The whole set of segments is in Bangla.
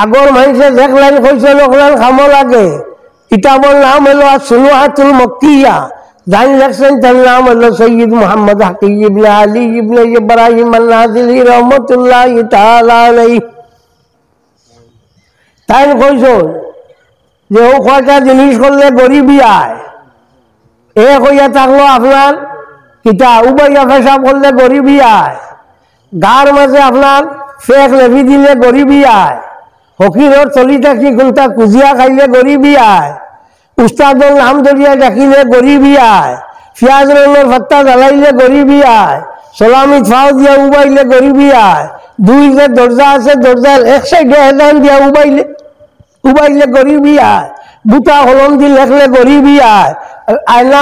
আগর মানুষে দেখলেন কইছে লোকলান খামো লাগে কিতাবর নাম হলো সুনুহাতুল মক্কিয়া জানি লেখছেন তার নাম হলো সৈয়দ মোহাম্মদ হাকি ইবনে আলী ইবনে ইব্রাহিম আল-নাজিলি রহমতুল্লাহ তাআলা আলাইহি তাই কইছো যে ও কয়টা জিনিস করলে গরিবই আয় এক হইয়া থাকলো আপনার কিতা উবাইয়া পেশাব করলে গরিবই আয় গার মাঝে আপনার ফেক লেভি দিলে গরিবই আয় হকিরর চলি থাকি কোনটা কুজিয়া খাইলে গরিবই আয় উস্তাদর নাম ধরিয়া ডাকিলে গরিবই আয় পিঁয়াজ রঙের ভত্তা জ্বালাইলে গরিবই আয় সলামি ফাও দিয়া উবাইলে গরিবই আয় দুই যে দরজা আছে দরজার এক সাইডে হেদান দিয়া উবাইলে গরিবই আয় বুটা হলম দি লেখলে গরিবই আয় আয়না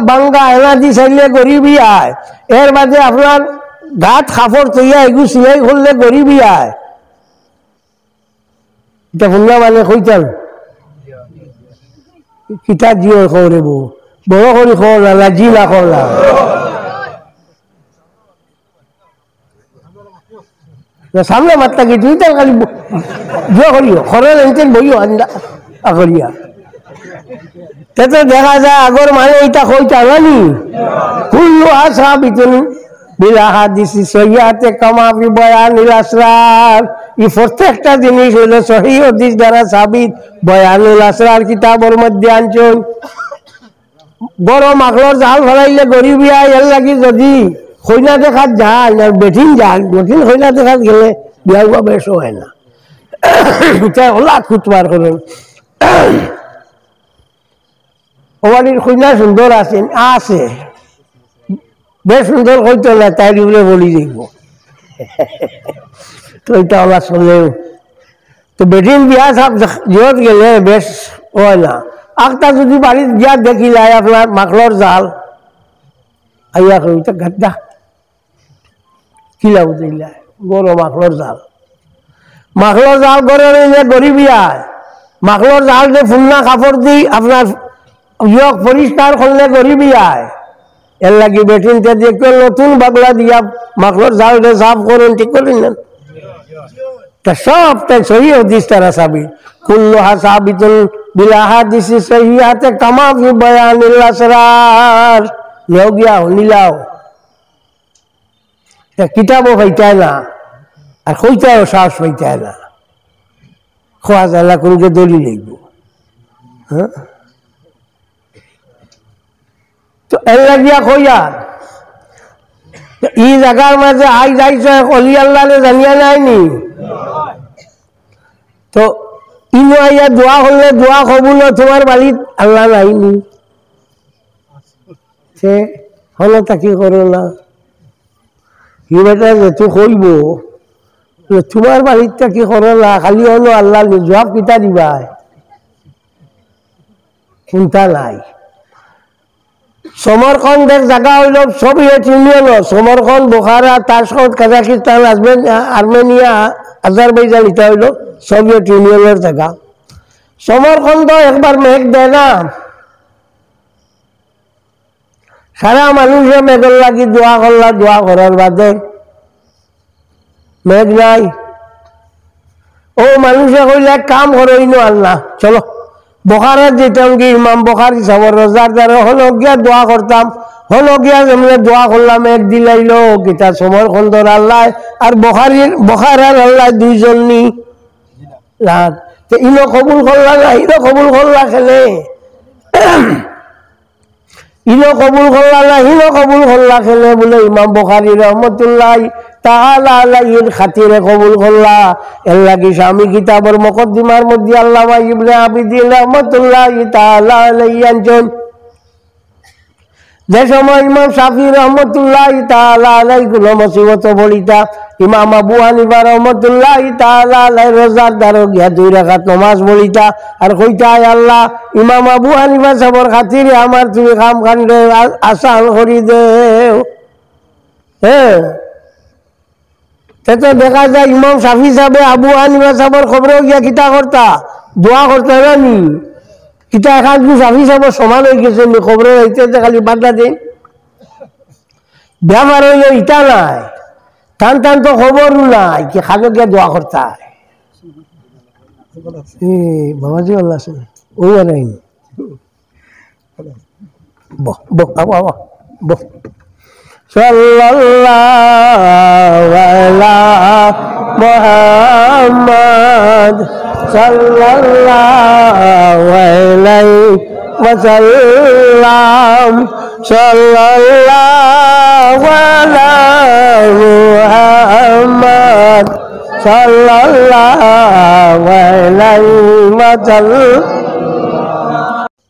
বাঙ্গা আয়না দি চাইলে গরিবই আয় এর বাদে আপনার গাত খাফর তৈয়া এগু সিলাই করলে গরিবই আয় এটা শুনলা মানে কইতাম কিতা জিও খবরে বড় করি খবর না লাজি না খবর সামনে মাত্রা কি তুই তার খালি জিও করিও খরের এনতেন বইও আন্দা করিয়া তাতে দেখা যায় আগর মানে এটা কইতা জানি কুল্লু আসাবিতুন বিলা হাদিসি সহিহাতে কামা ফি বয়ানিল আসরার এই প্রত্যেকটা জিনিস হলো সহিহ হাদিস দ্বারা সাবিত বয়ানুল আসরার কিতাবের মধ্যে আনছেন বড় মাখলর জাল ফলাইলে গরিবি আয় এর লাগি যদি কইনা দেখাত যান আর বেঠিন যান বেঠিন কইনা দেখাত গেলে বিয়া হওয়া বেশ হয় না এটা ওলা খুতবার করেন ওয়ালির কইনা সুন্দর আছেন আছে বেশ সুন্দর হইতো না তাই উপরে বলি যাইব তো এটা আমার শুনলেও তো বেটিন বিয়া সব জিহত গেলে বেশ হয় না আখটা যদি বাড়ির গিয়া দেখিলাই আপনার মাখলর জাল আইয়া কইটা গাদ্দা কিলা বুঝিলা গরো মাখলর জাল গড়ে রইলে গরিবি আয় মাখলর জাল যে ফুন্না কাপড় দি আপনার ইয়ক পরিষ্কার করলে গরিবি আয় এর লাগি বেটিনটা দিয়ে নতুন বাগলা দিয়া মাখলর জালটা সাফ করেন ঠিক করেন না তা সবটাই সহি হাদিস তারা সাবিত কুল্লুহা সাবিতুন বিলা হাদিসি সহিহাতে কামা ফি বয়ানিল আসরার নেও গিয়া নিলাও কিতাবও পাইতায় না আর কইতাও সাহস পাইতায় না খোয়া জ্বালা কোনকে দলি লাগব হ্যাঁ তো এর লাগিয়া কইয়া ই জায়গার মাঝে আই যাইছ অলি আল্লাহ জানিয়া নাইনি তো ইনো আইয়া দোয়া করলে দোয়া কবুল তোমার বাড়িত আল্লাহ নাইনি সে হলো তাকে করো না কি বেটা যেহেতু কইব তোমার বাড়িটা কি করো না খালি হলো আল্লাহ জবাব কিতা দিবা চিন্তা নাই সমরখন্ডের জায়গা হইল Soviet union সমরখন্ড বোখারা তাশকন্দ Kazakhstan Armenia Azerbaijan এটা হইল সোভিয়েত ইউনিয়নের জায়গা সমরখন্ড একবার মেঘ দেয় না সারা মানুষে মেঘের লাগি দোয়া করলা দোয়া করার বাদে মেঘ নাই ও মানুষে কইলে কাম করইন আল্লাহ চলো বখারের যেতাম কি ইমাম বখারি সাবর রোজার দ্বারা হলো গিয়া দোয়া করতাম হলো গিয়া যেমনি দোয়া করলাম এক দিলাইল গীতা সমর খন্দর আল্লাহ আর বখারের আল্লাহ দুইজন নি ইনো কবুল করলা না ইনো কবুল করলা খেলে ইনো কবুল করলা না ইনো কবুল করলা খেলে বলে ইমাম বুখারী রহমতুল্লাহ তাআলা আলাইহির খাতিরে কবুল করলা এর লাগি স্বামী কিতাবের মুকদ্দিমার মধ্যে আল্লামা ইবনে আবিদিন রহমতুল্লাহ তাআলা আলাইহি আনছেন যে সময় ইমাম শাফি রহমতুল্লাহ তাআলা আলাইহি কোন মুসিবত বলিতা ইমাম আবু হানিফা রহমতুল্লাহ তাআলা আলাইহি রোজার দ্বারা গিয়া 2 রাকাত নামাজ বলিতা আর কইতা আল্লাহ ইমাম আবু হানিফা সবর খাতিরে আমার তুমি কাম কান্ডে আসান করি দেও হ্যাঁ তো দেখা যায় ইমাম শাফি সাহেব আবু হানিফা সাহেবের খবরে গিয়া কিতা করতা দোয়া করতে জানি কিতা এখন কি শাফি সাহেবের সমান হয়ে গেছে খবরে হইতে খালি বাদলা দিন ব্যাপার হইল ইটা নাই টান টান তো খবর নাই কি খাবে গিয়া দোয়া করতা বাবাজি আল্লাহ আছে ও নাই বহ বহ আবা আবা বহ সাল্লাল্লাহু আলা মুহাম্মদ সাল্লাল্লাহু আলাইহি ওয়াসাল্লাম সাল্লাল্লাহু আলা মুহাম্মদ সাল্লাল্লাহু আলাইহি ওয়াসাল্লাম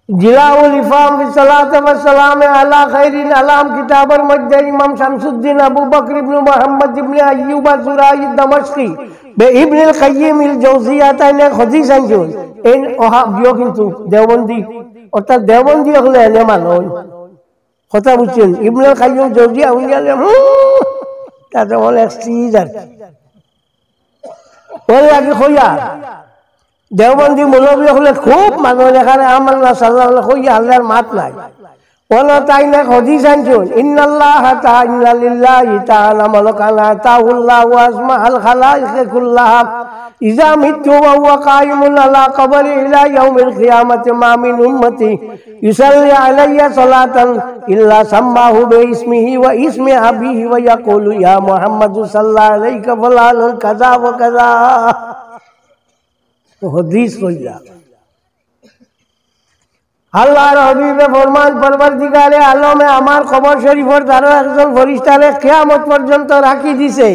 জিলাউল ইফাম বিসসালাত ওয়া সালাম আলা খাইরিল আলাম কিতাবের মধ্যে ইমাম শামসুদ্দিন আবু বকর ইবনে মুহাম্মদ ইবনে আইয়ুব আজ-জুরাই দামাশকি বে ইবনুল কাইয়িম আল জাওজিয়া তাইলে হাদিস আনজুন এই ওহাবিও কিন্তু দেওবন্দি অর্থাৎ দেওবন্দি হলে এনে মানুষ কথা বুঝছেন ইবনুল কাইয়িম জাওজিয়া হইলে তাতে বলে সিজার বলে আগে কইয়া দেওবন্দি মৌলবী হলে খুব মানুষ এখানে আমার না সাল্লাহ কইয়া আল্লাহর মাত নাই বলো তাই না হদিস আনছুন ইন্নাল্লাহ তাআলা লিল্লাহি তাআলা মালাকানা তাউল্লাহ ওয়া আসমাআল খালাইক কুল্লাহ ইজা মিতু ওয়া হুয়া কাইমুন আলা কবরি ইলা ইয়াউমিল কিয়ামাতি মা মিন উম্মতি ইউসাল্লি আলাইয়া সালাতান ইল্লা সাম্মাহু বিইসমিহি ওয়া ইসমি আবিহি ওয়া ইয়াকুলু ইয়া মুহাম্মাদু সাল্লাল্লাহু আলাইকা ফুলানুন কাযা ওয়া কাযা हदीस কইলা আল্লাহর হাবিবে ফরমান পরবর্তীকালে আলমে আমার কবর শরীফের দ্বারা একজন ফেরেশতারে কিয়ামত পর্যন্ত রাখি দিছে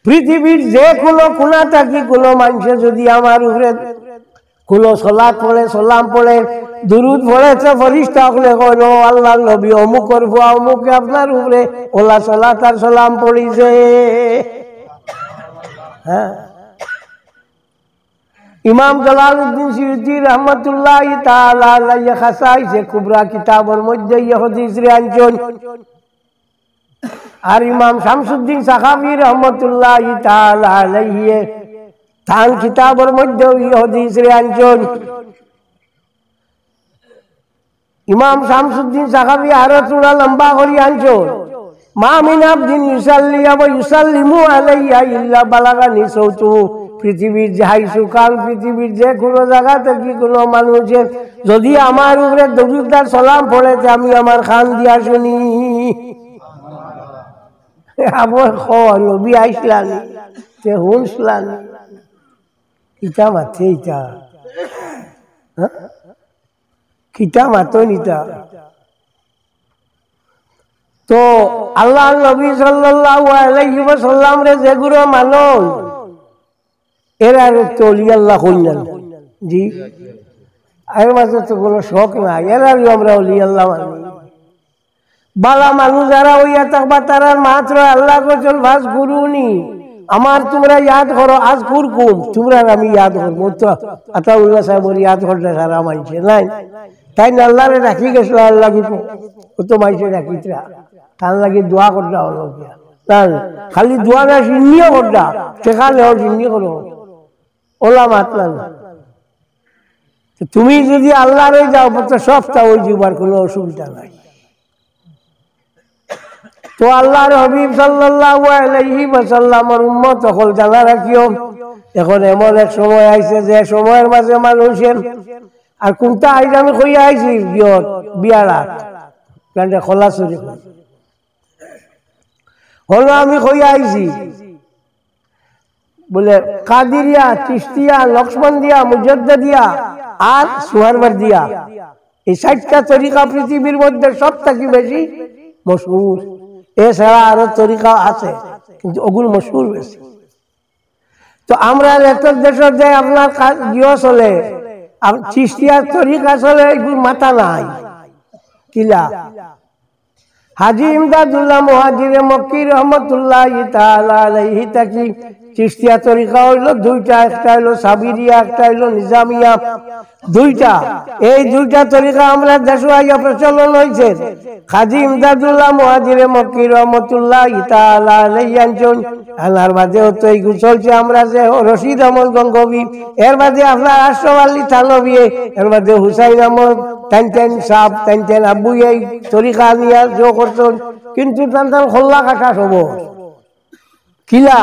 পৃথিবীর যে কোনো কোণা থাকি কোনো মানুষ যদি আমার উপরে কোনো সালাত পড়ে সালাম পড়ে দুরূদ পড়ে তো ফেরেশতা হলে কইলো আল্লাহর নবী অমুকর ফুয়া অমুকে আপনার উপরে ওলা সালাত আর সালাম পড়িছে হ্যাঁ ইমাম জালালউদ্দিন সুয়ুতী রহমাতুল্লাহি তাআলা আলাইহি খাসাইসে কুবরা কিতাবের মধ্যে এই হাদিস রে আনছেন আর ইমাম শামসুদ্দিন সাখাফি রহমাতুল্লাহি তাআলা আলাইহি তান কিতাবের মধ্যে এই হাদিস রে আনছেন ইমাম শামসুদ্দিন সাখাফি আরো চূড়া লম্বা করে আনছেন মা মিন আবদিন ইউসাল্লি ওয়া ইউসাল্লিমু আলাইয়া ইল্লা বালাগানি সাউতু পৃথিবীর যাই সুকাল পৃথিবীর যে কোনো জায়গা থেকে কোনো মানুষের যদি আমার উপরে দরুদার সালাম পড়েছে আমি আমার খান দিয়া শুনি আমার নবী আইসলান তে হুনসলান কিতা মাথে ইটা কিতা মাতো নিতা তো আল্লাহ নবী সাল্লাল্লাহু আলাইহি ওয়াসাল্লাম রে যেগুলো মানুষ এরা তো অলি আল্লাহ কইলেন জি এর মাঝে তো কোনো শখ নাই এরাও আমরা অলি আল্লাহ মানি বালা মানুষ যারা হইয়া থাকবা তারা মাত্র আল্লাহ কোচল ভাস গুরুনি আমার তোমরা ইয়াদ করো আজ কুরকুম তোমরা আমি ইয়াদ করবো তো আতাউল্লাহ সাহেবের ইয়াদ করতে সারা মানছে নাই তাই না আল্লাহরে রাখি গেছিল আল্লাহ কিন্তু ও তো মাইছে রাখিতরা তার লাগে দোয়া করতে হলো খালি দোয়া না সিন্নিও করতা সেখানে সিন্নি করো ওলা মাতলাম তুমি যদি আল্লাহরে যাও তো সবটা ওই জীবার কোনো অসুবিধা নাই তো আল্লাহর হাবিব সাল্লাল্লাহু আলাইহি ওয়াসাল্লামের উম্মত সকল জানা রাখিও এখন এমন এক সময় আইছে যে সময়ের মাঝে মানুষের আর কোনটা আইজ আমি কইয়া আইছি বিয়ারা প্ল্যান্টে খোলা চুরি হলো আমি কইয়া আইছি বলে কাদিরিয়া চিশতিয়া লক্ষ্মণদিয়া মুজাদ্দিদিয়া আর সুহারওয়ার্দিয়া এই ৬০টা তরিকা পৃথিবীর মধ্যে সব থেকে বেশি মশহুর এছাড়া আরো তরিকা আছে কিন্তু ওগুলো মশহুর বেশি তো আমরা লেটার দেশের যে আপনার ইয়ে চলে চিশতিয়ার তরিকা চলে এগুলো মাথা নাই কিলা হাজী ইমদাদুল্লাহ মুহাজিরে মক্কি রহমাতুল্লাহি তাআলা আলাইহি তাকি চিশতিয়া তরিকা হইল দুইটা একটা হইল সাবিরিয়া একটা হইল নিজামিয়া দুইটা এই দুইটা তরিকা আমরা দেশে আইয়া প্রচলন হয়েছে হাজী ইমদাদুল্লাহ মুহাজিরে মক্কি রহমাতুল্লাহি তাআলা আলাইহি আনছেন আনার বাদে তো এই চলছে আমরা যে রশিদ আহমদ গঙ্গোবী এর বাদে আপনার আশরাফ আলী থানভী এর বাদে হুসাইন আহমদ টাইন সাহ টাইন আব্বু এই তরিকা নিয়ে জো করছেন কিন্তু টান খোল্লা কাটা সব কিলা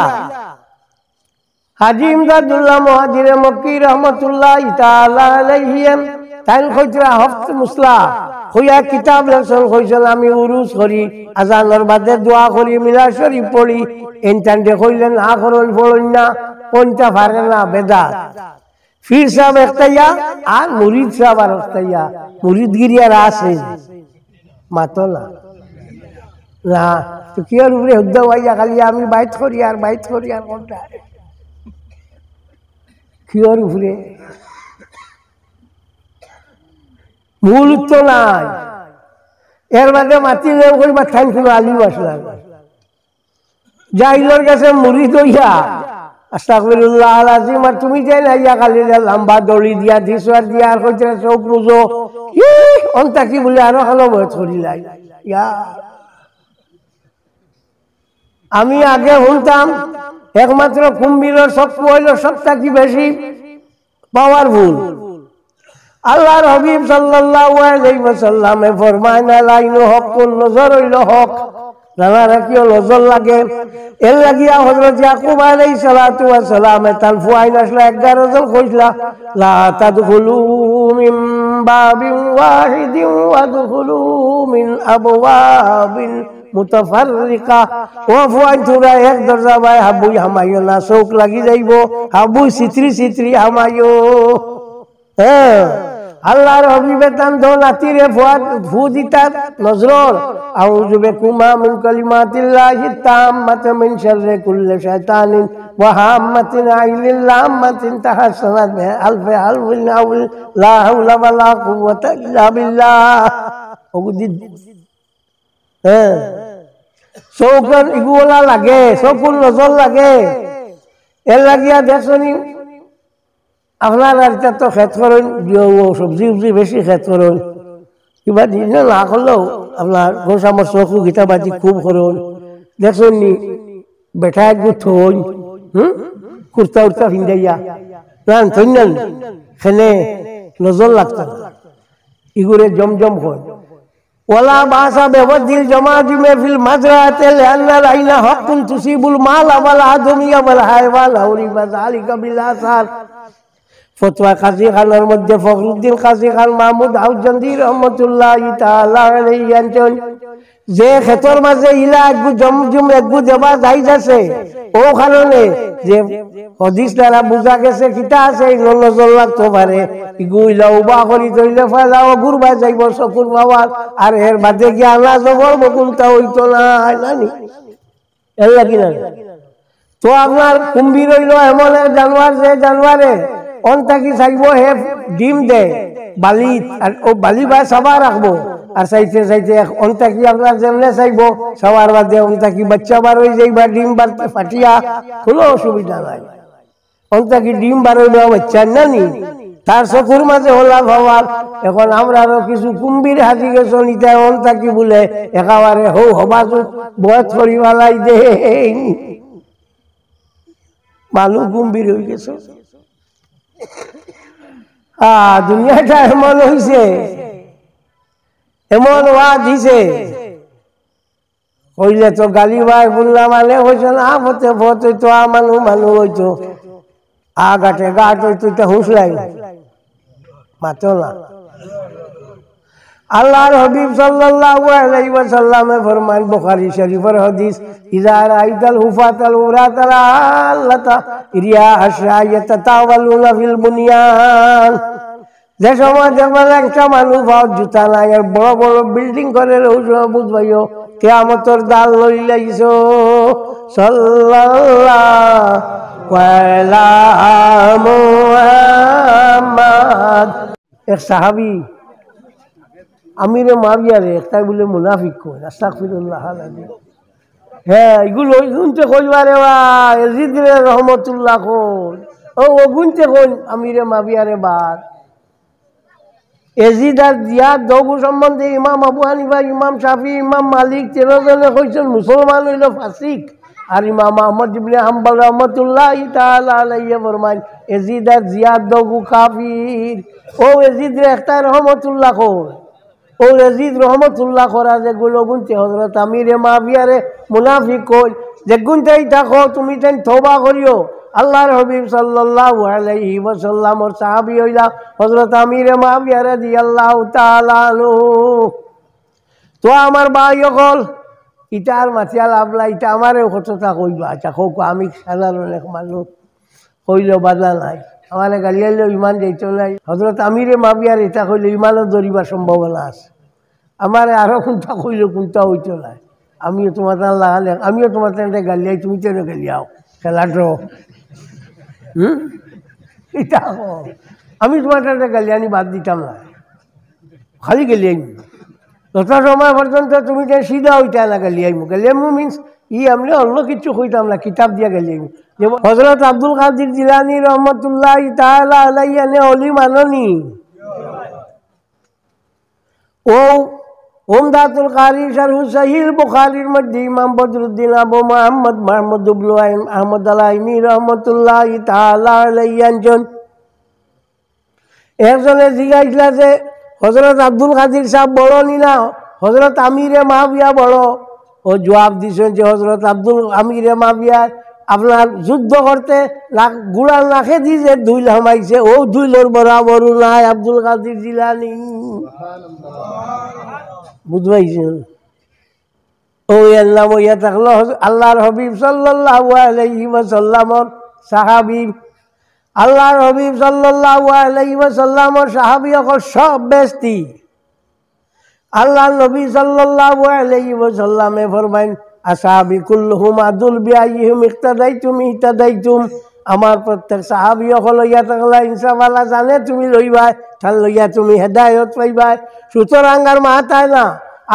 হাজি ইমদাদুল্লাহ মুহাজিরে মক্কি রহমতুল্লাহ তাআলা আলাইহি তাইন কইরা হফত মুসলা হইয়া কিতাব লেখছেন কইছেন আমি উরুস করি আজানের বাদে দোয়া করি মিলাদ শরীফ পড়ি এনটান্ডে কইলেন না করুন পড়ুন না কোনটা পারে না বেদাত ফির সাহেব একটাইয়া আর মুরিদ সাহেব আর একটাইয়া মুরিদগিরিয়ার আছে মাতো না না তো কি আর উপরে হুদ্দা ভাইয়া খালি আমি বাইত করি আর কোনটা কি আর উপরে মূল তো নাই এর বাদে মাতি কইবা ঠান কোনো আলিম আসলাম যাইলোর কাছে মুরিদ হইয়া আস্তাগফিরুল্লাহ আলাজিম আর তুমি যাই না ইয়া খালি লম্বা দড়ি দিয়া দিশার দিয়া আর কইতে চোখ বুঝো অন্তা কি বলে আরো খালো বয়স করিলাই ইয়া আমি আগে শুনতাম একমাত্র কুম্ভীরের শক্তি হইল সবটা কি বেশি পাওয়ারফুল আল্লাহর হাবিব সাল্লাল্লাহু আলাইহি ওয়াসাল্লামে ফরমায় না লাইন হক কোন নজর হইল হক জানা রাখিও নজর লাগে এর লাগিয়া হযরত ইয়াকুব আলাইহিস সালাতু ওয়াস সালাম তার ফুয়াইন আসলা 11 জন কইলা লা তাদখুলু মিন বাবিন ওয়াহিদিন ওয়াদখুলু মিন আবওয়াবিন মুতাফাররিকা ও ফুয়াইন তোরা এক দরজা বাই হাবুই হামাইও না চোখ লাগি যাইব হাবুই সিত্রি হামাইও হ্যাঁ আল্লাহর হাবিবের তান দো নাতিরে ফু দিতা নজরর আউযু বিকুমা মিন কালিমাতিল্লাহি তাম্মাতি মিন শাররি কুল্লি শাইতানিন ওয়া হাম্মাতিন আইলিল লাম্মাতিন তাহাসসানাত বিহা আলফি আলফিন নাউল লা হাওলা ওয়ালা কুওয়াতা ইল্লা বিল্লাহ ওগুদি হ্যাঁ চৌকন ইগুলা লাগে চকুর নজর লাগে এর লাগিয়া দেখছনি আপনার একটা তো খেত করেন সবজি উবজি বেশি খেত করেন কিবা দিন না করলেও আপনার গোসামর চকু গীতাবাজি খুব করেন দেখছেন নি বেটা এক গুট থইন কুর্তা উর্তা ভিন্দাইয়া প্রাণ থইন খেলে নজর লাগতো ইগুরে জমজম হয় ওলা বাসা বেবদিল জমাজিমে ফিল মাজরাতে লিআন্না লাইনা হাক্কুন তুসিবুল মাল ওয়াল আদমিয়া ওয়াল হায়ওয়ান আউরিবা যালিকা বিলাসার ফতোয়া কাজী খানের মধ্যে ফখরুদ্দিন কাজী খান মাহমুদ আউজন্দি রহমতুল্লাহি তাআলা আলাইহি আনছেন যে ক্ষেতর মাঝে ইলা একগু জমজম একগু দেবা যাইজ আছে ও কারণে যে হাদিস দ্বারা বুঝা গেছে কিতা আছে নজর লাগতে পারে ইগু ইলা উবা করি তইলে ফেলাও গুরবা যাইব চকুর বাবার আর এর বাদে কি আনা জবর বকুলতা হইতো না নানি এর লাগি না তো আপনার কুম্ভীর হইল এমন এক জানোয়ার যে জানোয়ারে অন্তাকি চাইব হে ডিম দে বালি আর ও বালি বা সাবা রাখবো আর চাইতে চাইতে অন্তাকি আপনার যেমনে চাইব সবার বাদে অন্তাকি বাচ্চা বার হয়ে যাইবা ডিম বার ফাটিয়া কোনো অসুবিধা নাই অন্তাকি ডিম বার হইল বাচ্চা নানি তার চকুর মাঝে হলা ভাবার এখন আমরা আরো কিছু কুম্ভীর হাজি গেছ নিতে অন্তাকি বলে একেবারে হৌ হবাজু বয়স করিবালাই দে ভালো কুম্ভীর হয়ে গেছে দুনিয়াটা এমন হয়েছে এমন ওয়াজ দিছে হইলে তো গালি ভাই বললাম মানে হয়েছে না ফতে ফত হইতো মানুষ হইতো গাটে গাট হইতো এটা হুঁসলাই মাতো না আল্লাহর হাবিব সাল্লাল্লাহু আলাইহি ওয়াসাল্লামে ফরমান বুখারী শরীফের হাদিস ইযা রাআইতাল হুফাতাল উরাতাল আল্লাতা ইরিয়া আশরায়াত তাওয়ালুনা ফিল বুনিয়ান যে সময় দেখবেন একটা মানুষ জুতা নাই আর বড় বড় বিল্ডিং করে বুঝবাইও কিয়ামতের দাল লই লাইছো সাল্লাল্লাহু আলা মুহাম্মদ এক সাহাবী আমিরে মাবিয়ারে একটাই বলে মুনাফিক কই আস্তাগফিরুল্লাহ আলাইহি হ্যাঁ এগুলো গুনতে কইবারে বা ইয়াজিদ রহমাতুল্লাহ কই ও গুনতে কই আমিরে মাবিয়ারে বাদ ইয়াজিদ আর জিয়াদ দগু সম্বন্ধে ইমাম আবু হানিফা ইমাম শাফি ইমাম মালিক 13 জনে কইছেন মুসলমান হইল ফাসিক আর ইমাম আহমদ ইবনে হাম্বল রহমাতুল্লাহ তাআলা আলাইহি ফরমান ইয়াজিদ আর জিয়াদ দগু কাফির ও ইয়াজিদ রে একটা রহমাতুল্লাহ কই ও ইয়াজিদ রহমাতুল্লাহ করা যে গুলো গুনতে হযরত আমিরে মাবিয়ারে মুনাফিক কই যে গুনতেই থাকো তুমি তেন তওবা করিও আল্লাহর হাবিব সাল্লাল্লাহু আলাইহি ওয়াসাল্লামর সাহাবী হইলা হযরত আমির মুআবিয়া রাদিয়াল্লাহু তাআলা আনহু। তো আমার ভাই হল ইটার মাতিয়া লাভলা, ইটা আমারও কতটা কইবা। আচ্ছা হোক, আমি সাধারণ এক মানুষ, কইল বাধা নাই, আমার গালিয়াইলেও ইমান যাইত নাই। হযরত আমির মুআবিয়ার এটা কইলে ইমানও ধরিবার সম্ভাবনা আছে। আমার আরও কোনটা কইল কোনটা হইত নাই। আমিও তোমার লাগালে, আমিও তোমার গালিয়াই, তুমি তো গালিয়াও, খেলা ড্র। এটা আমি তোমার গালিয়ানি বাদ দিতাম না, খালি গালিয়াই যত সময় পর্যন্ত তুমি যে সিধা হইতা না গালিয়াইমু। গালিয়াইমু মিনস আমি অন্য কিছু কইতাম না, কিতাব দিয়া গালিয়াইমু। যেমন হযরত আব্দুল কাদির জিলানী রহমতুল্লাহি তাআলা আলাইহি অলি মাননি ও উমদাতুল কারি শারহু সহিহ বুখারীর মধ্যে ইমাম বদরুদ্দিন আবু মুহাম্মদ মাহমুদ ইবনে আহমদ আলাইনি রহমতুল্লাহি তাআলা আলাইহি একজনে জিজ্ঞাসা যে হযরত আব্দুল কাদির সাহেব বড় নি না হযরত আমিরে মুআবিয়া বড়? ও জবাব দিছেন যে হযরত আমিরে মুআবিয়া আপনার যুদ্ধ করতে গুড়ার নাখে দিয়ে যে দুইল হামাইছে, ও দুইলর বরাবর নাই আব্দুল কাদির জিলানী। বুঝবাইছেন? ও এর নাম হইয়া থাকলো আল্লাহর হাবিব সাল্লাল্লাহু আলাইহি ওয়াসাল্লামর সাহাবী। আল্লাহর হাবিব সাল্লাল্লাহু আলাইহি ওয়াসাল্লামর সাহাবী সকল সব বেস্তি। আল্লাহর নবী সাল্লাল্লাহু আলাইহি ওয়াসাল্লামে ফরমাইন আসহাবী কুল্লুহুম আদুল বিআইহিম ইক্তাদাইতুম ইহতাদাইতুম। আমার প্রত্যেক সাহাবী সকল লইয়া থাকলা ইনসাফআল্লাহ জানে তুমি লইবা, তার লইয়া তুমি হেদায়েত পাইবা। সুতরাং আর মাথায় না,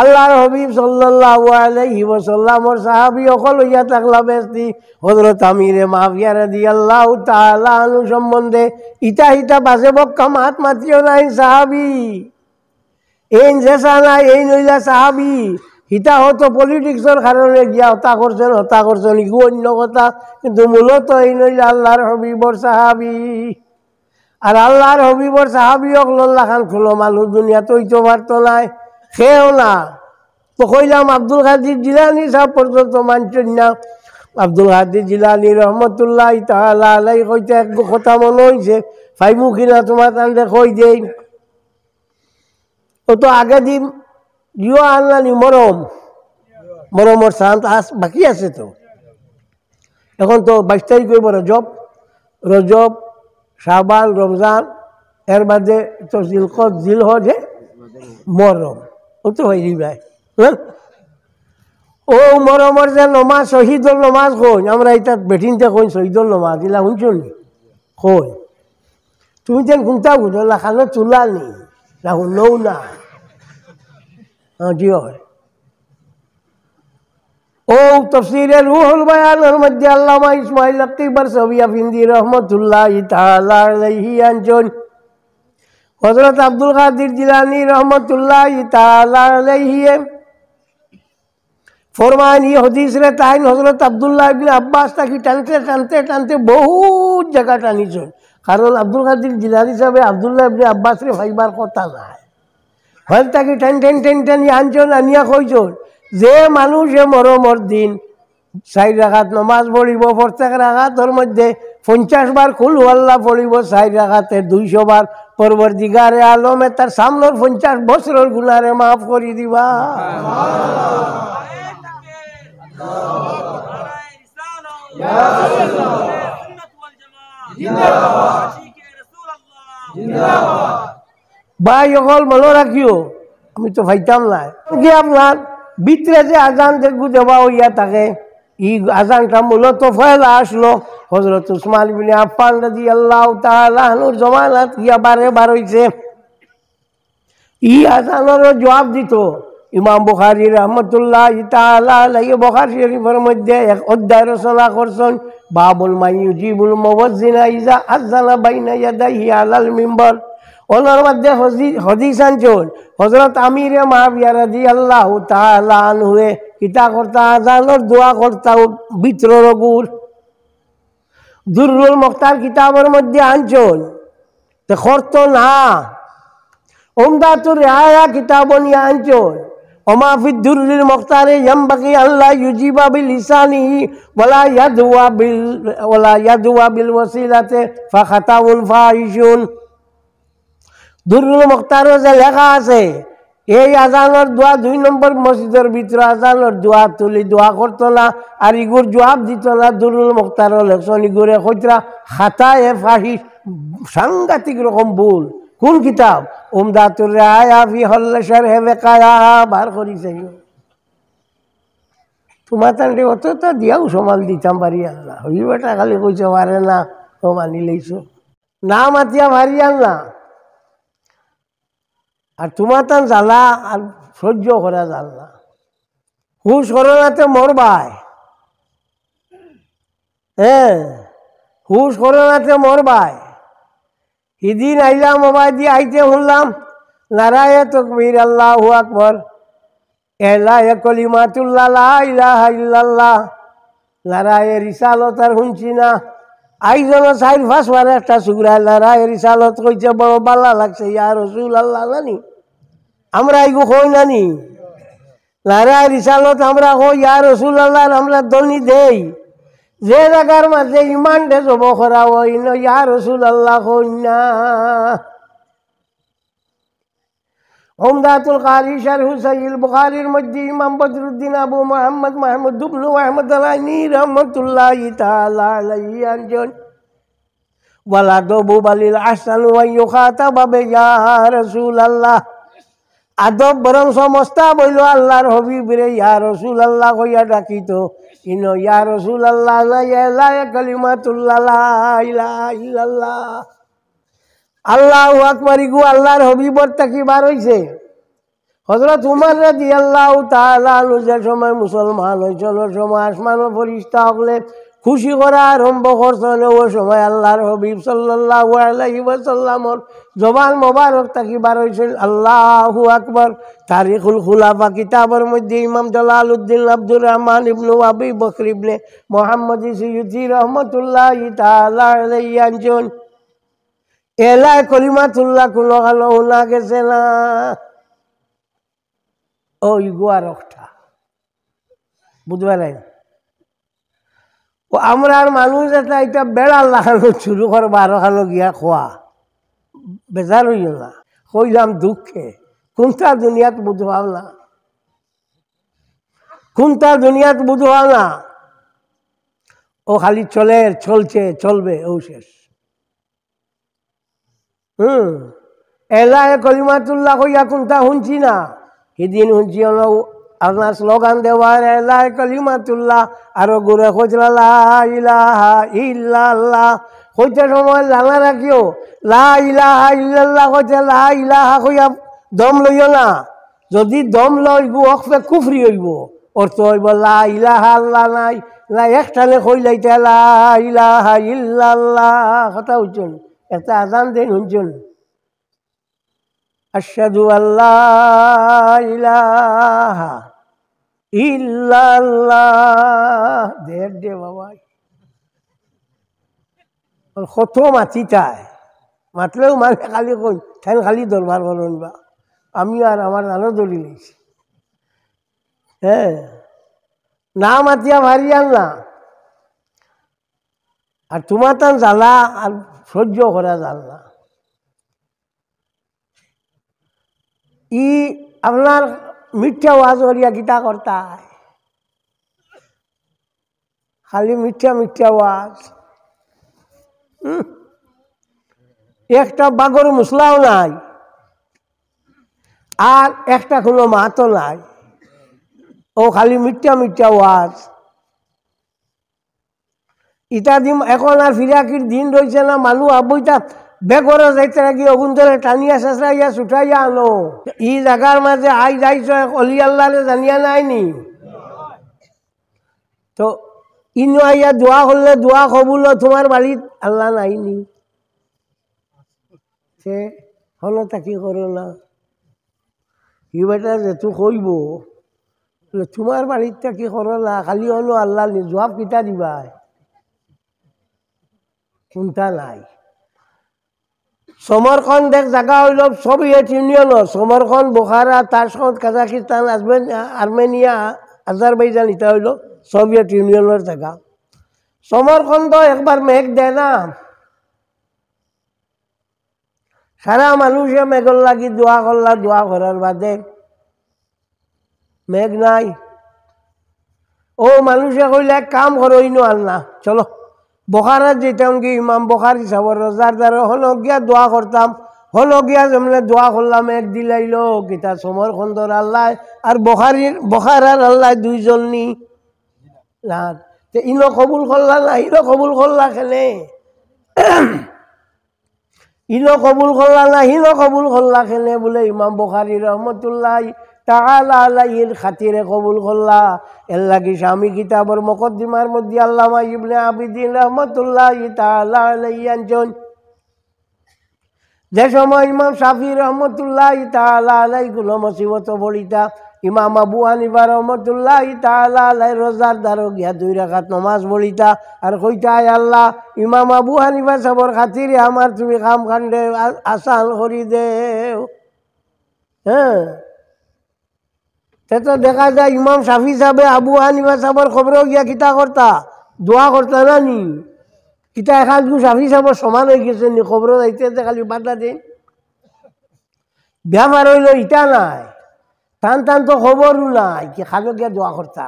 আল্লাহর হাবিব সাল্লাল্লাহু আলাইহি ওয়াসাল্লামর সাহাবী সকল লইয়া থাকলা বেস্তি। হযরত আমিরে মুআবিয়া রাদিয়াল্লাহু তাআলা আনহু সম্বন্ধে ইটা ইটা বাজে বক্কা মাত মাতিও নাই সাহাবী, এই জেসা নাই, এই নইলা সাহাবী। হিতা হতো পলিটিক্সের কারণে গিয়া হতা করছেন ইগু অন্য কথা, কিন্তু মূলত এই নইলা আল্লাহর হাবিবর সাহাবী। আর আল্লাহর হাবিবর সাহাবী অকল্লা খান খুলো মানুষ দুনিয়াতে হইতে পারত নাই, খেয়েও না। তো কইলাম আব্দুল কাদির জিলানী সাহেব পর্যন্ত মানছেন না। আব্দুল কাদির জিলানী রহমতুল্লাহি তাআলা আলাইহি কইতে এক কথা মনে হইছে, ফাইমু কিনা তোমার তান্ডে কই দেই। ও তো আগে দিন জিও আনলানি মরমর শান্ত বাকি আছে। তো এখন তো 22 তারিখ হইব রজব শাবান রমজান, এর বাদে তো জিলহজ মরম, ও তো হয়ে যাবে। ও মরমর যে নমাজ শহীদুল নমাজ কই, আমরা এটা বেঠিনতে কই শহীদুল নমাজ, ইলা শুনছো নি? কই তুমি যেন কোনটা বুঝলা খানো চুলা নি না শুনলেও না। জি হয়। ও তাফসীরে রুহুল বায়ানের মধ্যে আল্লামা ইসমাঈল আকবর সাবিয়া ফিন্দি রহমাতুল্লাহি তাআলা আলাইহি আনজন হযরত আব্দুল কাদির জিলানী রহমাতুল্লাহি তাআলা আলাইহি ফরমান এই হাদিস রে তাইন হযরত আব্দুল্লাহ ইবনে আব্বাস তাকি টানতে টানতে টানতে বহুত জায়গা টানিছেন। কারণ আব্দুল কাদির জিলানী সাহেব আব্দুল্লাহ ইবনে আব্বাস রে ভাইবার কথা নাই, হয় তাকে টেন টেন টেন টেন আনজন, আনিয়া কইজন যে মানুষে মরমর দিন 4 রাকাত নমাজ পড়িব, প্রত্যেক রাকাতের মধ্যে 50 বার কুল আল্লাহ পড়িব, 4 রাকাতে 200 বার পরবর্তীগারে আলমে তার সামনের 50 বছরের গুনাহরে মাফ করে দিবা। ভাই সকল মনে রাখিও, আমি তো ভাইতাম না কি আপনার ভিতরে যে আজান দেখবো দেওয়া হইয়া থাকে, এই আজানটা মূলত ফয়লা আসলো হযরত উসমান ইবনে আফফান রাদিয়াল্লাহু তাআলা আনহুর জমানাত গিয়া বারে বার হইছে। এই আজানের জবাব দিত ইমাম বুখারী রাহমাতুল্লাহি তাআলা আলাইহি বুখারী শরীফের মধ্যে এক অধ্যায় রচনা করছেন, বাবুল মাইয়ুজিবুল মুয়াজ্জিনা ইজা আযানা বাইনা ইয়াদাইহি আলাল মিম্বার। ওনার মধ্যে হাদিস আনছেন হযরত আমিরে মুআবিয়া রাদিয়াল্লাহু তাআলা আনহু কিতা করতা আযানের দোয়া করতা ভিতরের গুর দুররুল মুখতার কিতাবের মধ্যে আনছেন, তো করতো না। উমদাতুর রিআয়া কিতাব নিয়ে আনছেন, وما في الدر المختار ينبغي أن لا يجيب بلسانه ولا يدعو بالوسيلة فخطأ فاحش দুরুল মুখতারে যে লেখা আছে এই আজানের দোয়া 2 নম্বর মসজিদের ভিতরে আজানের দোয়া তুলি দোয়া করতো না আর ইগুর জবাব দিত না দুরুল মুখতার লেখছন ইগুরে কইতরা খাতায়ে ফাহিশ সাংঘাতিক রকম ভুল কোন কিতাব উমদাতুর রায়া ফি হল শরহ ওয়াকায়া বার করিছে তোমার তান্ডে অতটা দিয়াও সমাল দিতাম পারি আল্লাহ ওই বেটা খালি কইছে পারে না ও মানি লইছো না মাতিয়া ভারি আল্লাহ আর তোমার তান জ্বালা আর সহ্য করা যাল না হুশ করোনাতে মরবাই হুশ করোনাতে মরবাই সেদিন আইলাম মোবাইল দিয়ে আইতে শুনলাম নারায়ে তাকবীর আল্লাহু আকবার এলায়ে কলিমাতুল্লাহ লা ইলাহা ইল্লাল্লাহ নারায়ে রিসালত আর শুনছি না আইজন 4-5 বার একটা সুগরা নারায়ে রিসালত কইছে বড় বালা লাগছে ইয়া রাসূলুল্লাহ জানি আমরা আইগো কই নানি নারায়ে রিসালত আমরা কই ইয়া রাসূলুল্লাহ আমরা দনি দেই যে জায়গার মাঝে ইমান দে জব করা হই না ইয়া রাসূলুল্লাহ কই না উমদাতুল কারি শরহ সহিহ বুখারীর মধ্যে ইমাম বদরুদ্দিন আবু মুহাম্মদ মাহমুদ ইবনে আহমদ আলাইহি রাহমাতুল্লাহি তাআলা আলাইহি আনজন ওয়ালা দবু বালিল আহসান ওয়া ইউখাতাবা ইয়া রাসূলুল্লাহ আদব বরং সমস্ত বইল আল্লাহর হাবিব রে ইয়া রাসূলুল্লাহ কইয়া ডাকিতো ইনো ইয়া রাসূলুল্লাহ লা ইলাহা কালিমাতুল্লাহ লা ইলাহা ইল্লাল্লাহ আল্লাহু আকবার ইগু আল্লাহর হাবিবর তাকি বার হইছে হযরত উমর রাদিয়াল্লাহু তাআলা যে সময় মুসলমান হইছিল সময় আসমানের ফেরেশতা হলে খুশি করা আরম্ভ করছেন ওই সময় আল্লাহর হাবিব সাল্লাল্লাহু আলাইহি ওয়াসাল্লামর জবান মোবারক তাকি বার হইছিল আল্লাহু আকবার তারিখুল খুলাফা কিতাবের মধ্যে ইমাম জালালউদ্দিন আব্দুর রহমান ইবনে আবি বকর ইবনে মুহাম্মদ সিয়ুতি রাহমাতুল্লাহি তাআলা আলাইহি আনজন এলায়ে কলিমাতুল্লাহ কোন গানো না গেছে না ওই গোয়ার একটা বুঝবা নাই ও আমরা মানুষ এটা বেড়া লাগানো শুরু করবার খানো গিয়া খোয়া বেজার হইল না কইলাম দুঃখে কোনটা দুনিয়াত বুঝবাও না কোনটা দুনিয়াত বুঝবাও না ও খালি চলছে চলবে ও শেষ এলায়ে কলিমাতুল্লাহ কইয়া কোনটা শুনছি না সেদিন শুনছি হলো আপনার স্লোগান দেওয়ার এলায়ে কলিমাতুল্লাহ আরো ঘুরে কইছিল লা ইলাহা ইল্লাল্লাহ কইতে সময় জানা রাখিও লা ইলাহা ইল্লাল্লাহ কইতে লা ইলাহা কইয়া দম লইও না যদি দম লইব অকফে কুফরি হইব অর্থ হইব লা ইলাহা আল্লাহ নাই না একটানে কইলাইতে লা ইলাহা ইল্লাল্লাহ কথা হইছেন একটা আজান দেন শুনছেন আশহাদু আল্লা ইলাহা ইল্লাল্লাহ দে বাবা কত মাতিতায় মাতলেও মানে খালি কই ঠেন খালি দরবার বলুন বা আমি আর আমার নানো দলি লইছি না মাতিয়া ভারি আনলা আর তোমার তান জ্বালা আর সহ্য করা যাল না ই আপনার মিথ্যা ওয়াজ করিয়া গীতা করতা খালি মিথ্যা ওয়াজ একটা বাগর মুসলাও নাই আর একটা কোনো মাতো নাই ও খালি মিথ্যা ওয়াজ ইটা দিন এখন আর ফিরাকির দিন রয়েছে না মানুষ আবইটা বেগরে যাইতে রাখি অগুন্তরে টানিয়া চেঁচড়াইয়া ছুটাইয়া আনো ই জায়গার মাঝে আই যাইছ অলি আল্লাহরে জানিয়া নাইনি তো ইনো আইয়া দোয়া করলে দোয়া কবুল তোমার বাড়িত আল্লাহ নাইনি সে হলো তাকি করো না ই বেটা যেহেতু কইব তোমার বাড়িত তাকি করো না খালি হলো আল্লাহ জবাব কিতা দিবা কোনটা নাই সমরকন্দ এক জায়গা হইল সোভিয়েত ইউনিয়নের, Samarkand Bukhara, Tashkent Kazakhstan, Armenia, Azerbaijan, এটা হইল সোভিয়েত ইউনিয়নের জায়গা। সমরকন্দ একবার মেঘ দেয় না, সারা মানুষে মেঘর লাগি দোয়া করলা, দোয়া করার বাদে মেঘ নাই। ও মানুষে কইলে এক কাম করো, ইনো আর না, চলো বখারাত যেতাম কি ইমাম বখার হিসাব রোজার দ্বারা হল গিয়া দোয়া করতাম। হল গিয়া যেমন দোয়া করলাম, এক দিলাইল কিতা সমরকন্দর আল্লাহ আর বখারার আল্লাহ দুইজন নি না, ইনো কবুল করলা না, ইনো কবুল করলা খেলে, ইনো কবুল করলা না, হিনো কবুল করলা খেলে বলে ইমাম বুখারী রহমতুল্লাহ তাআলা আলাইহির খাতিরে কবুল করলা। এর লাগি স্বামী কিতাবর মুকদ্দিমার মধ্যে আল্লামা ইবনে আবিদিন রহমতুল্লাহ তাআলা আলাইহি আনছেন, যে সময় ইমাম শাফি রহমতুল্লাহ তাআলা আলাইহি কোনো মুসিবত পড়িতা, ইমাম আবু হানিফা রহমতুল্লাহ তাআলা আলাইহি রোজার দ্বারা গিয়া 2 রাকাত নামাজ পড়িতা আর কইতা, আয় আল্লাহ ইমাম আবু হানিফা সবর খাতিরে আমার তুমি কাম কাণ্ডে আসান করি দেও। হ্যাঁ, তো দেখা যায় ইমাম শাফি সাহেবে আবু হানিফা সাহেবের খবরেও গিয়া কিতা করতা, দোয়া করতা না নি, কিতা এখান শাফি সাহেবের সমান হয়ে গেছে নি, খবর যাইতে খালি বাধা দিন। ব্যাপার হইল ইটা নাই, টান টান তো খবরও নাই, কি খালো গিয়া দোয়া করতা।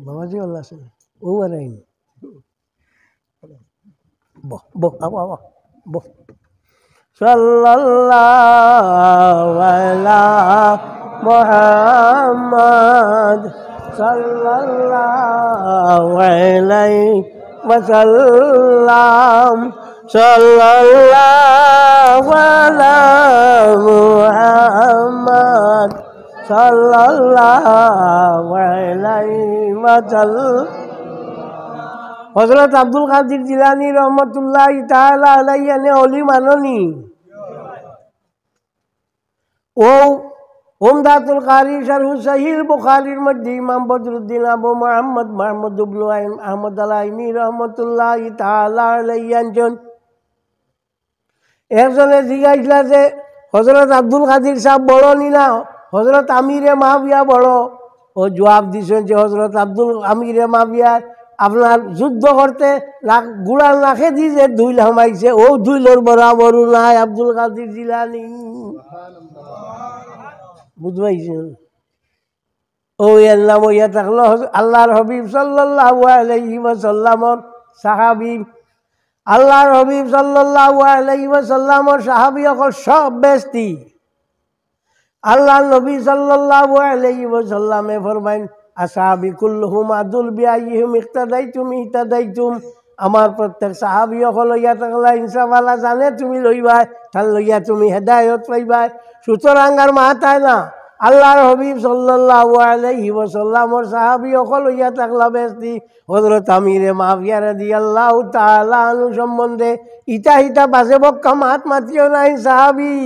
বাবাজি আল্লাহ ও আরাইন বহ বহ আবা আবা বহ। সাল্লাল্লাহু আলা মুহাম্মদ সাল্লাল্লাহু আলাইহি ওয়াসাল্লাম, সাল্লাল্লাহু আলা মুহাম্মদ সাল্লাল্লাহু আলাইহি ওয়াসাল্লাম। হযরত আব্দুল কাদির জিলানী রহমতুল্লাহ তাআলা আলাইহি নে ওলি মাননি। ও উমদাতুল কারি শারহু সহিহ বুখারীর মধ্যে ইমাম বদরুদ্দিন আবু মুহাম্মদ মাহমুদ ইবনে আহমদ আলাইনি রহমতুল্লাহ তাআলা আলাইহি আনছেন, একজনে জিজ্ঞাসা যে হযরত আব্দুল কাদির সাহেব বড় নি না, হযরত আমিরে মাহবিয়া বড়? ও জবাব দিছেন যে হযরত আমিরে মাহবিয়া আপনার যুদ্ধ করতে গুড়ার নাখে দিয়ে যে দুইল হামাইছে, ও দুইলর বরাবরও নাই আব্দুল কাদির জিলানী। বুঝবাইছেন? ও এর নাম ইয়া থাকলো আল্লাহর হবিব সাল্লাল্লাহু আলাইহি ওয়াসাল্লামর সাহাবী। আল্লাহর হবিব সাল্লাল্লাহু আলাইহি ওয়াসাল্লামর সাহাবী সকল সব বেস্তি। আল্লাহর নবী সাল্লাল্লাহু আলাইহি ওয়াসাল্লামে ফরমাইন, আসহাবি কুল্লুহুম আদুল বিআইহিম ইক্তাদাইতুম ইহতাদাইতুম। আমার প্রত্যেক সাহাবী সকল ইয়া থাকলা ইনসাফাল্লাহ জানে তুমি লইবা, তার লইয়া তুমি হেদায়ত পাইবা। সুতরাং আর মাথায় না, আল্লাহর হবিব সাল্লাল্লাহু আলাইহি ওয়াসাল্লামর সাহাবী সকল ইয়া থাকলা বেস্তি। হযরত আমিরে মাহবিয়া রাদিয়াল্লাহু তাআলা আনহু সম্বন্ধে ইটা হিটা বাজে বক্কা মাত মাতিও নাই সাহাবী।